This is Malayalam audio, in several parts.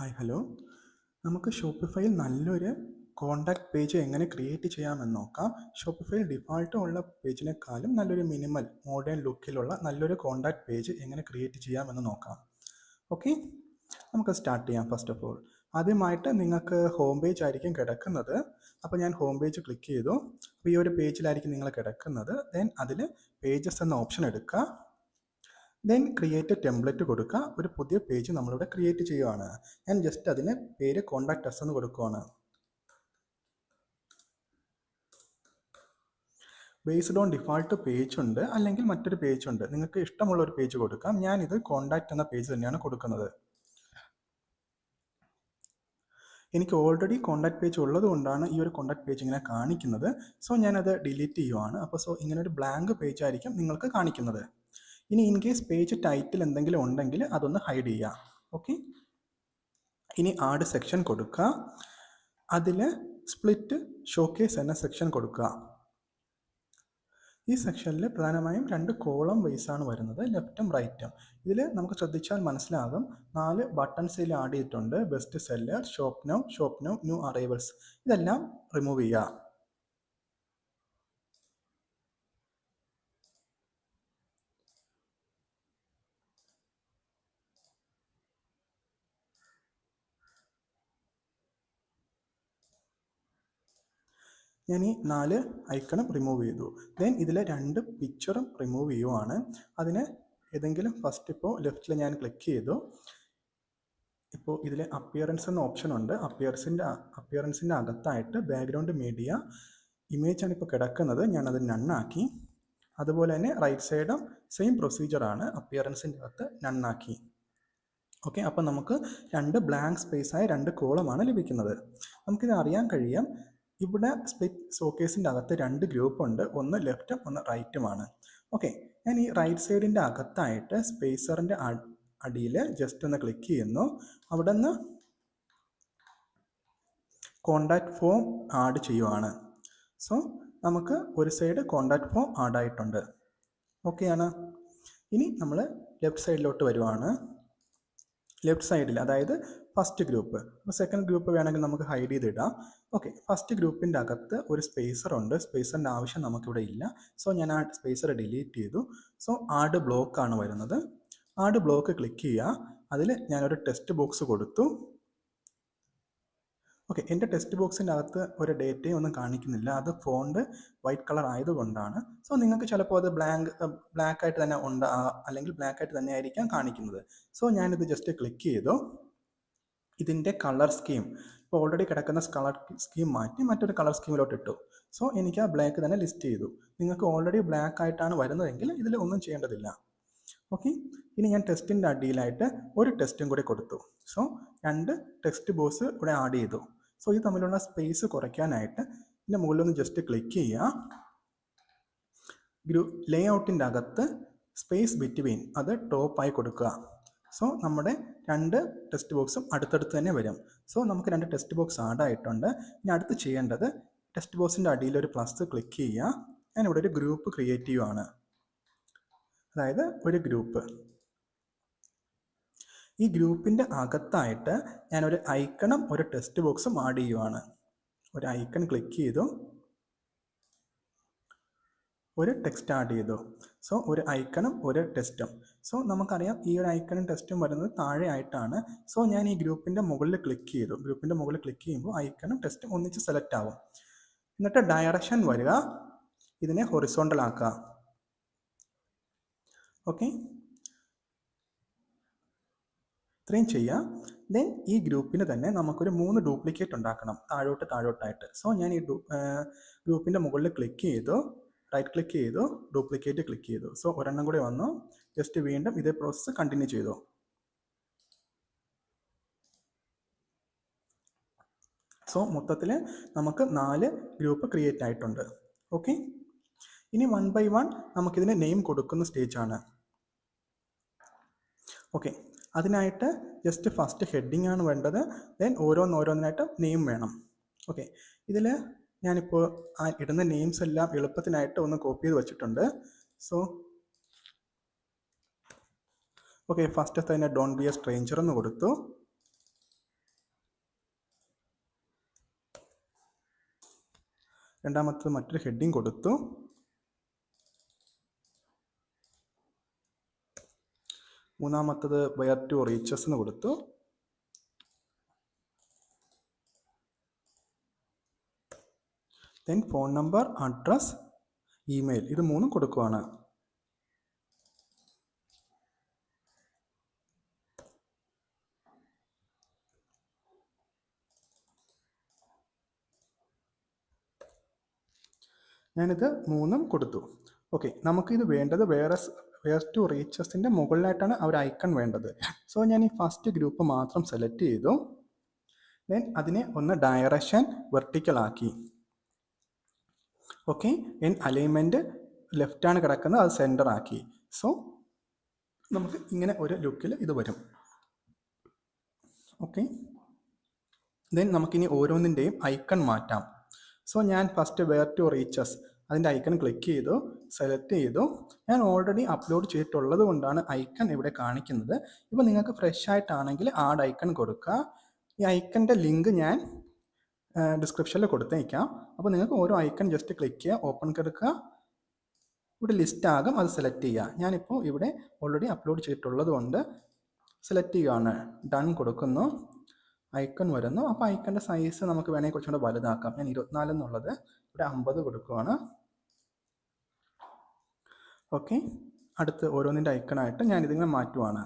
Hi hello. നമുക്ക് ഷോപ്പിഫൈയിൽ നല്ലൊരു കോൺടാക്റ്റ് പേജ് എങ്ങനെ ക്രിയേറ്റ് ചെയ്യാമെന്ന് നോക്കാം. ഷോപ്പിഫൈയിൽ ഡിഫാൾട്ട് ഉള്ള പേജിനേക്കാളും നല്ലൊരു മിനിമൽ മോഡേൺ ലുക്കിലുള്ള നല്ലൊരു കോൺടാക്റ്റ് പേജ് എങ്ങനെ ക്രിയേറ്റ് ചെയ്യാമെന്ന് നോക്കാം. ഓക്കെ, നമുക്ക് സ്റ്റാർട്ട് ചെയ്യാം. ഫസ്റ്റ് ഓഫ് ഓൾ ആദ്യമായിട്ട് നിങ്ങൾക്ക് ഹോം പേജ് ആയിരിക്കും കിടക്കുന്നത്. അപ്പോൾ ഞാൻ ഹോം പേജ് ക്ലിക്ക് ചെയ്തു. അപ്പോൾ ഈ ഒരു പേജിലായിരിക്കും നിങ്ങൾ കിടക്കുന്നത്. ദെൻ അതിൽ പേജസ് എന്ന ഓപ്ഷൻ എടുക്കുക. ദെൻ ക്രിയേറ്റ് ടെംപ്ലേറ്റ് കൊടുക്കുക. ഒരു പുതിയ പേജ് നമ്മളിവിടെ ക്രിയേറ്റ് ചെയ്യുകയാണ്. ഞാൻ ജസ്റ്റ് അതിന് പേര് കോൺടാക്ട് അസ് എന്ന് കൊടുക്കുകയാണ്. ബേസ്ഡ് ഓൺ ഡിഫാൾട്ട് പേജ് ഉണ്ട്, അല്ലെങ്കിൽ മറ്റൊരു പേജ് ഉണ്ട്. നിങ്ങൾക്ക് ഇഷ്ടമുള്ള ഒരു പേജ് കൊടുക്കാം. ഞാനിത് കോൺടാക്ട് എന്ന പേജ് തന്നെയാണ് കൊടുക്കുന്നത്. എനിക്ക് ഓൾറെഡി കോൺടാക്ട് പേജ് ഉള്ളത് കൊണ്ടാണ് ഈ ഒരു കോൺടാക്ട് പേജ് ഇങ്ങനെ കാണിക്കുന്നത്. സോ ഞാനത് ഡിലീറ്റ് ചെയ്യുവാണ്. അപ്പോൾ ഇങ്ങനെ ഒരു ബ്ലാങ്ക് പേജ് ആയിരിക്കും നിങ്ങൾക്ക് കാണിക്കുന്നത്. ഇനി ഇൻ കേസ് പേജ് ടൈറ്റിൽ എന്തെങ്കിലും ഉണ്ടെങ്കിൽ അതൊന്ന് ഹൈഡ് ചെയ്യുക. ഓക്കെ, ഇനി ആഡ് സെക്ഷൻ കൊടുക്കുക. അതിൽ സ്പ്ലിറ്റ് ഷോക്കേസ് എന്ന സെക്ഷൻ കൊടുക്കുക. ഈ സെക്ഷനിൽ പ്രധാനമായും 2 കോളം വൈസാണ് വരുന്നത്, ലെഫ്റ്റും റൈറ്റും. ഇതിൽ നമുക്ക് ശ്രദ്ധിച്ചാൽ മനസ്സിലാകും 4 ബട്ടൺസ് ഇതിൽ ആഡ് ചെയ്തിട്ടുണ്ട്. Best seller, shop now, new arrivals. ഇതെല്ലാം റിമൂവ് ചെയ്യുക. ഞാൻ ഈ 4 ഐക്കണും റിമൂവ് ചെയ്തു. ദെൻ ഇതിലെ 2 പിക്ചറും റിമൂവ് ചെയ്യുവാണ്. അതിന് ഏതെങ്കിലും ഫസ്റ്റ് ഇപ്പോൾ ലെഫ്റ്റിൽ ഞാൻ ക്ലിക്ക് ചെയ്തു. ഇപ്പോൾ ഇതിൽ അപ്പിയറൻസ് എന്ന ഓപ്ഷൻ ഉണ്ട്. അപ്പിയറൻസിൻ്റെ അകത്തായിട്ട് ബാക്ക്ഗ്രൗണ്ട് മീഡിയ ഇമേജാണ് ഇപ്പോൾ കിടക്കുന്നത്. ഞാനത് നണ്ണാക്കി. അതുപോലെ തന്നെ റൈറ്റ് സൈഡും സെയിം പ്രൊസീജിയറാണ്. അപ്പിയറൻസിൻ്റെ അകത്ത് നണ്ണാക്കി. ഓക്കെ, അപ്പോൾ നമുക്ക് 2 ബ്ലാങ്ക് സ്പേസായ 2 കോളമാണ് ലഭിക്കുന്നത്. നമുക്കിത് അറിയാൻ കഴിയാം. ഇവിടെ സ്പ്ലിറ്റ് ഷോക്കേസിൻ്റെ അകത്ത് 2 ഗ്രൂപ്പ് ഉണ്ട്. ഒന്ന് ലെഫ്റ്റും ഒന്ന് റൈറ്റുമാണ്. ഓക്കെ, ഞാൻ ഈ റൈറ്റ് സൈഡിൻ്റെ അകത്തായിട്ട് സ്പേസറിൻ്റെ അടിയിൽ ജസ്റ്റ് ഒന്ന് ക്ലിക്ക് ചെയ്യുന്നു. അവിടെ നിന്ന് കോണ്ടാക്ട് ഫോം ആഡ് ചെയ്യുവാണ്. സോ നമുക്ക് ഒരു സൈഡ് കോണ്ടാക്ട് ഫോം ആഡ് ആയിട്ടുണ്ട്. ഓക്കെയാണ്. ഇനി നമ്മൾ ലെഫ്റ്റ് സൈഡിലോട്ട് വരുവാണ്. ലെഫ്റ്റ് സൈഡിൽ, അതായത് ഫസ്റ്റ് ഗ്രൂപ്പ്. അപ്പോൾ സെക്കൻഡ് ഗ്രൂപ്പ് വേണമെങ്കിൽ നമുക്ക് ഹൈഡ് ചെയ്തിടാം. ഓക്കെ, ഫസ്റ്റ് ഗ്രൂപ്പിൻ്റെ അകത്ത് ഒരു സ്പേസർ ഉണ്ട്. സ്പേസറിൻ്റെ ആവശ്യം നമുക്കിവിടെ ഇല്ല. സോ ഞാൻ ആ സ്പേസർ ഡിലീറ്റ് ചെയ്തു. സോ ആഡ് ബ്ലോക്കാണ് വരുന്നത്. ആഡ് ബ്ലോക്ക് ക്ലിക്ക് ചെയ്യുക. അതിൽ ഞാനൊരു ടെക്സ്റ്റ് ബോക്സ് കൊടുത്തു. ഓക്കെ, എൻ്റെ ടെക്സ്റ്റ് ബോക്സിൻ്റെ അകത്ത് ഒരു ഡേറ്റയും ഒന്നും കാണിക്കുന്നില്ല. അത് ഫോണ്ട് വൈറ്റ് കളർ ആയതുകൊണ്ടാണ്. സോ നിങ്ങൾക്ക് ചിലപ്പോൾ അത് ബ്ലാക്ക് ആയിട്ട് തന്നെ അല്ലെങ്കിൽ ബ്ലാക്ക് ആയിട്ട് തന്നെ ആയിരിക്കാം കാണിക്കുന്നത്. സോ ഞാനിത് ജസ്റ്റ് ക്ലിക്ക് ചെയ്തു. ഇതിൻ്റെ കളർ സ്കീം, ഇപ്പോൾ ഓൾറെഡി കിടക്കുന്ന കളർ സ്കീം മാറ്റി മറ്റൊരു കളർ സ്കീമിലോട്ട് ഇട്ടു. സോ എനിക്ക് ആ ബ്ലാക്ക് തന്നെ ലിസ്റ്റ് ചെയ്തു. നിങ്ങൾക്ക് ഓൾറെഡി ബ്ലാക്ക് ആയിട്ടാണ് വരുന്നതെങ്കിൽ ഇതിൽ ഒന്നും ചെയ്യേണ്ടതില്ല. ഓക്കെ, ഇനി ഞാൻ ടെക്സ്റ്റിൻ്റെ അടിയിലായിട്ട് ഒരു ടെക്സ്റ്റും കൂടി കൊടുത്തു. സോ 2 ടെക്സ്റ്റ് ബോക്സ് ഇവിടെ ആഡ് ചെയ്തു. സോ ഇത് തമ്മിലുള്ള സ്പേസ് കുറയ്ക്കാനായിട്ട് ഇതിൻ്റെ മുകളിലൊന്ന് ജസ്റ്റ് ക്ലിക്ക് ചെയ്യുക. ലേ ഔട്ടിൻ്റെ അകത്ത് സ്പേസ് ബിറ്റ്വീൻ അത് ടോപ്പായി കൊടുക്കുക. സോ നമ്മുടെ 2 ടെക്സ്റ്റ് ബോക്സും അടുത്തടുത്ത് തന്നെ വരും. സോ നമുക്ക് 2 ടെക്സ്റ്റ് ബോക്സ് ആഡ് ആയിട്ടുണ്ട്. ഇനി അടുത്ത് ചെയ്യേണ്ടത് ടെക്സ്റ്റ് ബോക്സിൻ്റെ അടിയിൽ ഒരു പ്ലസ് ക്ലിക്ക് ചെയ്യുക. ഞാനിവിടെ ഒരു ഗ്രൂപ്പ് ക്രിയേറ്റ് ചെയ്യുവാണ്. അതായത് ഒരു ഗ്രൂപ്പ്. ഈ ഗ്രൂപ്പിൻ്റെ അകത്തായിട്ട് ഞാനൊരു ഐക്കണും ഒരു ടെക്സ്റ്റ് ബോക്സും ആഡ് ചെയ്യുവാണ്. ഒരു ഐക്കൺ ക്ലിക്ക് ചെയ്തു, ഒരു ടെക്സ്റ്റ് ആഡ് ചെയ്തു. സോ ഒരു ഐക്കണും ഒരു ടെക്സ്റ്റും. സോ നമുക്കറിയാം ഈ ഒരു ഐക്കണും ടെക്സ്റ്റും വരുന്നത് താഴെ ആയിട്ടാണ്. സോ ഞാൻ ഈ ഗ്രൂപ്പിൻ്റെ മുകളിൽ ക്ലിക്ക് ചെയ്തു. ഗ്രൂപ്പിൻ്റെ മുകളിൽ ക്ലിക്ക് ചെയ്യുമ്പോൾ ഐക്കണും ടെക്സ്റ്റും ഒന്നിച്ച് സെലക്ട് ആവും. എന്നിട്ട് ഡയറക്ഷൻ വരിക, ഇതിനെ ഹൊറിസോണ്ടൽ ആക്കുക. ഓക്കെ, ഇത്രയും ചെയ്യാം. ദെൻ ഈ ഗ്രൂപ്പിന് തന്നെ നമുക്കൊരു 3 ഡ്യൂപ്ലിക്കേറ്റ് ഉണ്ടാക്കണം, താഴോട്ടായിട്ട്. സോ ഞാൻ ഈ ഗ്രൂപ്പിൻ്റെ മുകളിൽ ക്ലിക്ക് ചെയ്തു, റൈറ്റ് ക്ലിക്ക് ചെയ്തു, ഡ്യൂപ്ലിക്കേറ്റ് ക്ലിക്ക് ചെയ്തു. സോ ഒരെണ്ണം കൂടി വന്നു. ജസ്റ്റ് വീണ്ടും ഇതേ പ്രോസസ്സ് കണ്ടിന്യൂ ചെയ്തു. സോ മൊത്തത്തിൽ നമുക്ക് 4 ഗ്രൂപ്പ് ക്രിയേറ്റ് ആയിട്ടുണ്ട്. ഓക്കെ, ഇനി 1 ബൈ 1 നമുക്കിതിന് നെയിം കൊടുക്കുന്ന സ്റ്റേജാണ്. ഓക്കെ, അതിനായിട്ട് ജസ്റ്റ് ഫസ്റ്റ് ഹെഡിങ് ആണ് വേണ്ടത്. ദെൻ ഓരോന്നിനായിട്ട് നെയിം വേണം. ഓക്കെ, ഇതിൽ ഞാനിപ്പോൾ ആ ഇടുന്ന നെയിംസ് എല്ലാം എളുപ്പത്തിനായിട്ട് ഒന്ന് കോപ്പി ചെയ്ത് വെച്ചിട്ടുണ്ട്. സോ ഓക്കെ, ഫസ്റ്റ് തന്നെ ഡോണ്ട് ബി എ സ്ട്രേഞ്ചർ എന്ന് കൊടുത്തു. രണ്ടാമത്തത് മറ്റൊരു ഹെഡിങ് കൊടുത്തു. മൂന്നാമത്തത് വെയർ ടു റീച്ചസ് എന്ന് കൊടുത്തു. Then phone number, address, email, ഇത് മൂന്നും കൊടുക്കുവാണ്. ഞാനിത് മൂന്നും കൊടുത്തു. ഓക്കെ, നമുക്കിത് വേണ്ടത് വെയർ ടു റീച്ചസിൻ്റെ മുകളിലായിട്ടാണ് ആ ഒരു ഐക്കൺ വേണ്ടത്. സോ ഞാൻ ഈ ഫസ്റ്റ് ഗ്രൂപ്പ് മാത്രം സെലക്ട് ചെയ്തു. ദെൻ അതിനെ ഒന്ന് ഡയറക്ഷൻ വെർട്ടിക്കലാക്കി. ഓക്കെ, ദെൻ അലൈൻമെൻറ്റ് ലെഫ്റ്റാണ് കിടക്കുന്നത്, അത് സെൻറ്റർ ആക്കി. സോ നമുക്ക് ഇങ്ങനെ ഒരു ലുക്കിൽ ഇത് വരും. ഓക്കെ, ദെൻ നമുക്കിനി ഓരോന്നിൻ്റെയും ഐക്കൺ മാറ്റാം. സോ ഞാൻ ഫസ്റ്റ് വെയർ ടു റീച്ചസ് അതിൻ്റെ ഐക്കൺ ക്ലിക്ക് ചെയ്തു, സെലക്ട് ചെയ്തു. ഞാൻ ഓൾറെഡി അപ്ലോഡ് ചെയ്തിട്ടുള്ളത് കൊണ്ടാണ് ഐക്കൺ ഇവിടെ കാണിക്കുന്നത്. ഇപ്പോൾ നിങ്ങൾക്ക് ഫ്രഷ് ആയിട്ടാണെങ്കിൽ ആഡ് ഐക്കൺ കൊടുക്കുക. ഈ ഐക്കണിൻ്റെ ലിങ്ക് ഞാൻ ഡിസ്ക്രിപ്ഷനിൽ കൊടുത്തേക്കാം. അപ്പോൾ നിങ്ങൾക്ക് ഓരോ ഐക്കൺ ജസ്റ്റ് ക്ലിക്ക് ചെയ്യുക, ഓപ്പൺ കൊടുക്കുക, ഇവിടെ ലിസ്റ്റ് ആകും, അത് സെലക്ട് ചെയ്യുക. ഞാനിപ്പോൾ ഇവിടെ ഓൾറെഡി അപ്ലോഡ് ചെയ്തിട്ടുള്ളത് കൊണ്ട് സെലക്ട് ചെയ്യുകയാണ്, ഡൺ കൊടുക്കുന്നു, ഐക്കൺ വരുന്നു. അപ്പോൾ ഐക്കണിൻ്റെ സൈസ് നമുക്ക് വേണമെങ്കിൽ കുറച്ചും കൂടെ വലുതാക്കാം. ഞാൻ 24 എന്നുള്ളത് ഇവിടെ 50 കൊടുക്കുകയാണ്. ഓക്കെ, അടുത്ത് ഓരോന്നിൻ്റെ ഐക്കണായിട്ട് ഞാൻ ഇതിങ്ങനെ മാറ്റുവാണ്.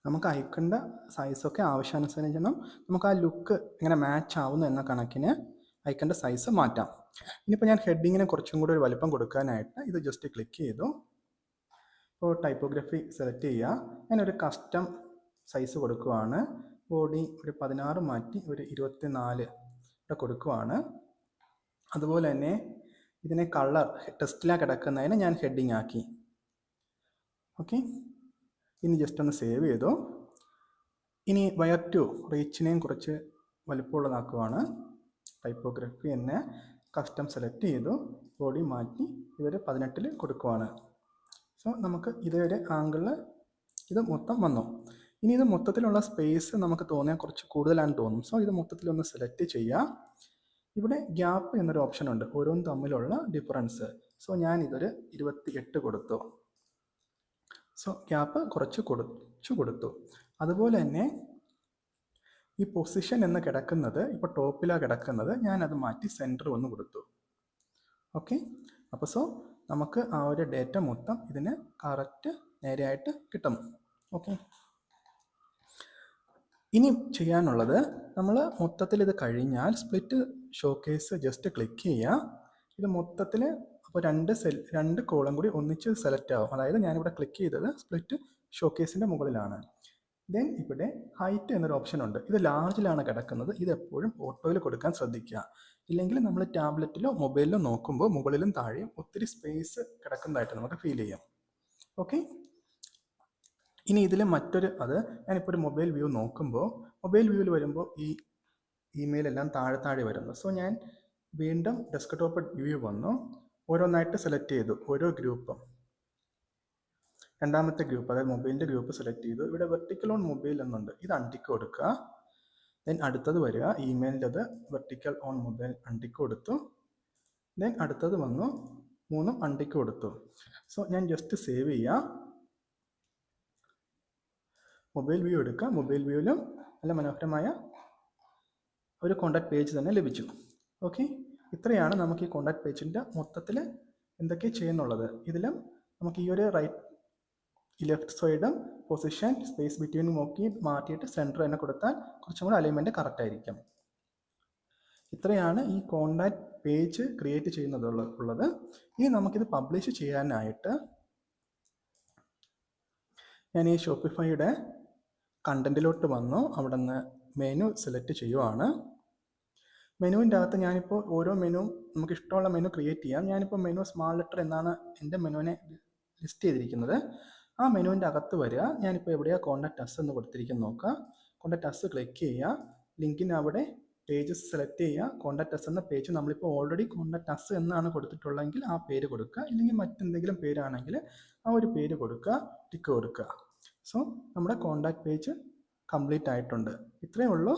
നമുക്ക് ഐക്കണിൻ്റെ സൈസൊക്കെ ആവശ്യാനുസരണം ചെയ്യണം. നമുക്ക് ആ ലുക്ക് ഇങ്ങനെ മാച്ച് ആവുന്നു എന്ന കണക്കിന് ഐക്കണിൻ്റെ സൈസ് മാറ്റാം. ഇനിയിപ്പോൾ ഞാൻ ഹെഡിങ്ങിനെ കുറച്ചും കൂടി ഒരു വലിപ്പം കൊടുക്കാനായിട്ട് ഇത് ജസ്റ്റ് ക്ലിക്ക് ചെയ്തു. ഇപ്പോൾ ടൈപ്പോഗ്രഫി സെലക്ട് ചെയ്യുക. ഞാനൊരു കസ്റ്റം സൈസ് കൊടുക്കുവാണ്. ബോഡി ഒരു 16 മാറ്റി ഒരു 24 ഇവിടെ കൊടുക്കുവാണ്. അതുപോലെ തന്നെ ഇതിനെ കളർ ടെസ്റ്റിലാണ് കിടക്കുന്നതിന് ഞാൻ ഹെഡിങ് ആക്കി. ഓക്കെ, ഇനി ജസ്റ്റ് ഒന്ന് സേവ് ചെയ്തു. ഇനി വയർ ടു റീച്ചിനെയും കുറച്ച് വലുപ്പമുള്ളതാക്കുവാണ്. ടൈപ്പോഗ്രഫി തന്നെ കസ്റ്റം സെലക്ട് ചെയ്തു, ബോഡി മാറ്റി ഇതൊരു 18 കൊടുക്കുവാണ്. സോ നമുക്ക് ഇതൊരു ആംഗിളിൽ ഇത് മൊത്തം വന്നു. ഇനി ഇത് മൊത്തത്തിലുള്ള സ്പേസ് നമുക്ക് തോന്നിയാൽ കുറച്ച് കൂടുതലാണെന്ന് തോന്നും. സോ ഇത് മൊത്തത്തിലൊന്ന് സെലക്ട് ചെയ്യുക. ഇവിടെ ഗ്യാപ്പ് എന്നൊരു ഓപ്ഷൻ ഉണ്ട്, ഓരോന്നും തമ്മിലുള്ള ഡിഫറൻസ്. സോ ഞാൻ ഇതൊരു 28 കൊടുത്തു. സോ ഗ്യാപ്പ് കുറച്ച് കൊടുത്തു. അതുപോലെ തന്നെ ഈ പൊസിഷൻ എന്ന് കിടക്കുന്നത് ഇപ്പോൾ ടോപ്പിലാണ് കിടക്കുന്നത്, ഞാനത് മാറ്റി സെൻറ്റർ ഒന്ന് കൊടുത്തു. ഓക്കെ, അപ്പോൾ സോ നമുക്ക് ആ ഒരു ഡേറ്റ മൊത്തം ഇതിന് കറക്റ്റ് നേരെയായിട്ട് കിട്ടും. ഓക്കെ, ഇനി ചെയ്യാനുള്ളത് നമ്മൾ മൊത്തത്തിൽ ഇത് കഴിഞ്ഞാൽ സ്പ്ലിറ്റ് ഷോക്കേസ് ജസ്റ്റ് ക്ലിക്ക് ചെയ്യുക. ഇത് മൊത്തത്തിൽ അപ്പോൾ രണ്ട് കോളം കൂടി ഒന്നിച്ച് സെലക്ട് ആവും. അതായത് ഞാനിവിടെ ക്ലിക്ക് ചെയ്തത് സ്പ്ലിറ്റ് ഷോക്കേസിൻ്റെ മുകളിലാണ്. ദെൻ ഇവിടെ ഹൈറ്റ് എന്നൊരു ഓപ്ഷൻ ഉണ്ട്. ഇത് ലാർജിലാണ് കിടക്കുന്നത്. ഇത് എപ്പോഴും ഓട്ടോയിൽ കൊടുക്കാൻ ശ്രദ്ധിക്കുക. ഇല്ലെങ്കിൽ നമ്മൾ ടാബ്ലറ്റിലോ മൊബൈലിലോ നോക്കുമ്പോൾ മുകളിലും താഴെയും ഒത്തിരി സ്പേസ് കിടക്കുന്നതായിട്ട് നമുക്ക് ഫീൽ ചെയ്യാം. ഓക്കെ, ഇനി ഇതിൽ ഞാനിപ്പോൾ ഒരു മൊബൈൽ വ്യൂ നോക്കുമ്പോൾ മൊബൈൽ വ്യൂവിൽ വരുമ്പോൾ ഈ ഇമെയിൽ എല്ലാം താഴെ വരുന്നു. സോ ഞാൻ വീണ്ടും ഡെസ്ക്ടോപ്പ് വ്യൂ വന്നു, ഓരോന്നായിട്ട് സെലക്ട് ചെയ്തു, ഓരോ ഗ്രൂപ്പും. രണ്ടാമത്തെ ഗ്രൂപ്പ് അതായത് മൊബൈലിൻ്റെ ഗ്രൂപ്പ് സെലക്ട് ചെയ്തു. ഇവിടെ വെർട്ടിക്കൽ ഓൺ മൊബൈൽ എന്നുണ്ട്, ഇത് അൺടിക്ക് കൊടുക്കുക. ദെൻ അടുത്തത് വരിക ഇമെയിലിൻ്റെത് വെർട്ടിക്കൽ ഓൺ മൊബൈൽ അൺടിക്ക് കൊടുത്തു. ദെൻ അടുത്തത് വന്നു, മൂന്നും അൺടിക്ക് കൊടുത്തു. സോ ഞാൻ ജസ്റ്റ് സേവ് ചെയ്യാം, മൊബൈൽ വ്യൂ എടുക്കുക. മൊബൈൽ വ്യൂവിലും നല്ല മനോഹരമായ ഒരു കോണ്ടാക്ട് പേജ് തന്നെ ലഭിച്ചു. ഓക്കെ, ഇത്രയാണ് നമുക്ക് ഈ കോണ്ടാക്ട് പേജിൻ്റെ മൊത്തത്തിൽ എന്തൊക്കെ ചെയ്യുന്നുള്ളത്. ഇതിലും നമുക്ക് ഈ ഒരു ലെഫ്റ്റ് സൈഡും പൊസിഷൻ സ്പേസ് ബിറ്റ്വീൻ നോക്കി മാറ്റിയിട്ട് സെൻറ്റർ തന്നെ കൊടുത്താൽ കുറച്ചും കൂടി അലൈൻമെൻറ്റ് കറക്റ്റ് ആയിരിക്കും. ഇത്രയാണ് ഈ കോണ്ടാക്ട് പേജ് ക്രിയേറ്റ് ചെയ്യുന്നതുള്ളത്. ഇനി നമുക്കിത് പബ്ലിഷ് ചെയ്യാനായിട്ട് ഞാൻ ഈ ഷോപ്പിഫൈയുടെ കണ്ടൻറ്റിലോട്ട് വന്നു, അവിടെ നിന്ന് മെനു സെലക്ട് ചെയ്യുവാണ്. മെനുവിൻ്റെ അകത്ത് ഞാനിപ്പോൾ ഓരോ മെനുവും നമുക്ക് ഇഷ്ടമുള്ള മെനു ക്രിയേറ്റ് ചെയ്യാം. ഞാനിപ്പോൾ മെനു സ്മാൾ ലെറ്റർ എന്നാണ് എൻ്റെ മെനുവിനെ ലിസ്റ്റ് ചെയ്തിരിക്കുന്നത്. ആ മെനുവിൻ്റെ അകത്ത് വരിക. ഞാനിപ്പോൾ എവിടെയാണ് കോണ്ടാക്ട് അസ് എന്ന് കൊടുത്തിരിക്കുന്നത് നോക്കുക. കോണ്ടാക്ട് അസ് ക്ലിക്ക് ചെയ്യുക. ലിങ്കിന് അവിടെ പേജസ് സെലക്ട് ചെയ്യുക. കോൺടാക്ട് അസ് എന്ന പേജ് നമ്മളിപ്പോൾ ഓൾറെഡി കോൺടാക്ട് അസ് എന്നാണ് കൊടുത്തിട്ടുള്ളതെങ്കിൽ ആ പേര് കൊടുക്കുക, ഇല്ലെങ്കിൽ മറ്റെന്തെങ്കിലും പേരാണെങ്കിൽ ആ ഒരു പേര് കൊടുക്കുക, ടിക്ക് കൊടുക്കുക. സോ നമ്മുടെ കോൺടാക്ട് പേജ് കംപ്ലീറ്റ് ആയിട്ടുണ്ട്. ഇത്രയേ ഉള്ളൂ.